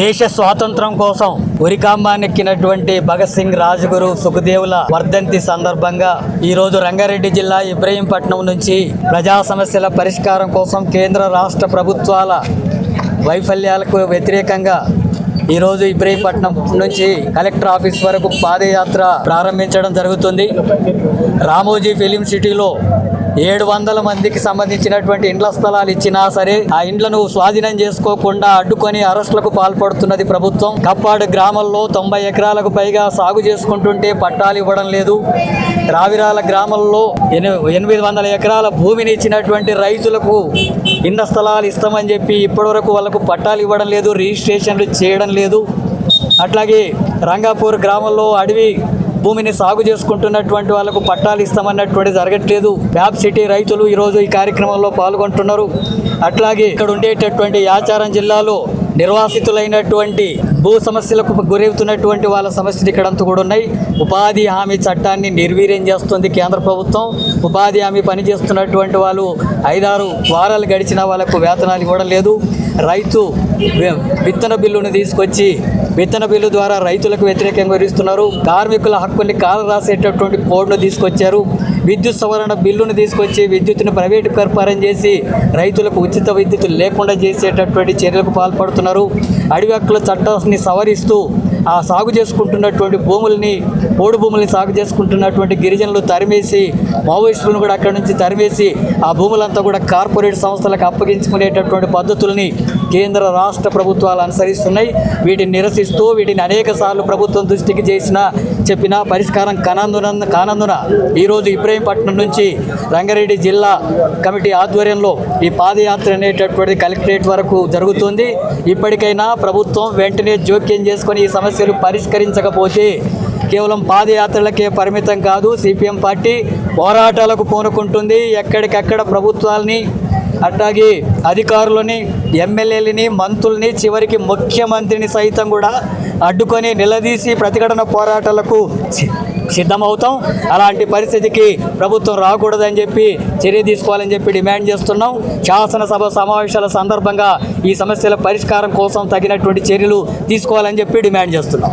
దేశ స్వాతంత్రం కోసం ఉరికాంబానెక్కినటువంటి భగత్ సింగ్, రాజగురు, సుఖదేవుల వర్ధంతి సందర్భంగా ఈరోజు రంగారెడ్డి జిల్లా ఇబ్రహీంపట్నం నుంచి ప్రజా సమస్యల పరిష్కారం కోసం కేంద్ర రాష్ట్ర ప్రభుత్వాల వైఫల్యాలకు వ్యతిరేకంగా ఈరోజు ఇబ్రహీంపట్నం నుంచి కలెక్టర్ ఆఫీస్ వరకు పాదయాత్ర ప్రారంభించడం జరుగుతుంది. రామోజీ ఫిలిం సిటీలో 700 మందికి సంబంధించినటువంటి ఇండ్ల స్థలాలు ఇచ్చినా సరే ఆ ఇండ్లను స్వాధీనం చేసుకోకుండా అడ్డుకొని అరెస్టులకు పాల్పడుతున్నది ప్రభుత్వం. కప్పాడు గ్రామంలో 90 ఎకరాలకు పైగా సాగు చేసుకుంటుంటే పట్టాలు ఇవ్వడం లేదు. రావిరాల గ్రామంలో 800 ఎకరాల భూమిని ఇచ్చినటువంటి రైతులకు ఇండ్ల స్థలాలు ఇస్తామని చెప్పి ఇప్పటివరకు వాళ్ళకు పట్టాలు ఇవ్వడం లేదు, రిజిస్ట్రేషన్లు చేయడం లేదు. అట్లాగే రంగాపూర్ గ్రామంలో అడవి భూమిని సాగు చేసుకుంటున్నటువంటి వాళ్ళకు పట్టాలు ఇస్తామన్నటువంటి జరగట్లేదు. వ్యాప్ సిటీ రైతులు ఈరోజు ఈ కార్యక్రమంలో పాల్గొంటున్నారు. అట్లాగే ఇక్కడ ఉండేటటువంటి యాచారం జిల్లాలో నిర్వాసితులైనటువంటి భూ సమస్యలకు గురవుతున్నటువంటి వాళ్ళ సమస్యలు ఇక్కడంతా కూడా ఉన్నాయి. ఉపాధి హామీ చట్టాన్ని నిర్వీర్యం చేస్తుంది కేంద్ర ప్రభుత్వం. ఉపాధి హామీ పనిచేస్తున్నటువంటి వాళ్ళు 5-6 వారాలు గడిచిన వాళ్ళకు వేతనాలు ఇవ్వడం లేదు. రైతు విత్తన బిల్లును తీసుకొచ్చి విత్తన బిల్లు ద్వారా రైతులకు వ్యతిరేకంగా వివరిస్తున్నారు. కార్మికుల హక్కుల్ని కాలరాసేటటువంటి కోడ్ను తీసుకొచ్చారు. విద్యుత్ సవరణ బిల్లును తీసుకొచ్చి విద్యుత్తును ప్రైవేటు వ్యాపారం చేసి రైతులకు ఉచిత విద్యుత్ లేకుండా చేసేటటువంటి చర్యలకు పాల్పడుతున్నారు. అడవి హక్కుల చట్టాన్ని సవరిస్తూ ఆ సాగు చేసుకుంటున్నటువంటి పోడు భూముల్ని సాగు చేసుకుంటున్నటువంటి గిరిజనులు తరిమేసి, మావోయిస్టులను కూడా అక్కడి నుంచి తరిమేసి ఆ భూములంతా కూడా కార్పొరేట్ సంస్థలకు అప్పగించుకునేటటువంటి పద్ధతుల్ని కేంద్ర రాష్ట్ర ప్రభుత్వాలు అనుసరిస్తున్నాయి. వీటిని నిరసిస్తూ వీటిని అనేక సార్లు ప్రభుత్వం దృష్టికి చెప్పినా పరిష్కారం కానందున ఈరోజు ఇబ్రహీంపట్నం నుంచి రంగారెడ్డి జిల్లా కమిటీ ఆధ్వర్యంలో ఈ పాదయాత్ర అనేటటువంటి కలెక్టరేట్ వరకు జరుగుతుంది. ఇప్పటికైనా ప్రభుత్వం వెంటనే జోక్యం చేసుకొని ఈ సమస్యలు పరిష్కరించకపోతే కేవలం పాదయాత్రలకే పరిమితం కాదు, సిపిఎం పార్టీ పోరాటాలకు పూనుకుంటుంది. ఎక్కడికక్కడ ప్రభుత్వాలని, అట్లాగే అధికారులని, ఎమ్మెల్యేలని, మంత్రుల్ని, చివరికి ముఖ్యమంత్రిని సైతం కూడా అడ్డుకొని నిలదీసి ప్రతిఘటన పోరాటాలకు సిద్ధమవుతాం. అలాంటి పరిస్థితికి ప్రభుత్వం రాకూడదని చెప్పి చర్య తీసుకోవాలని చెప్పి డిమాండ్ చేస్తున్నాం. శాసనసభ సమావేశాల సందర్భంగా ఈ సమస్యల పరిష్కారం కోసం తగినటువంటి చర్యలు తీసుకోవాలని చెప్పి డిమాండ్ చేస్తున్నాం.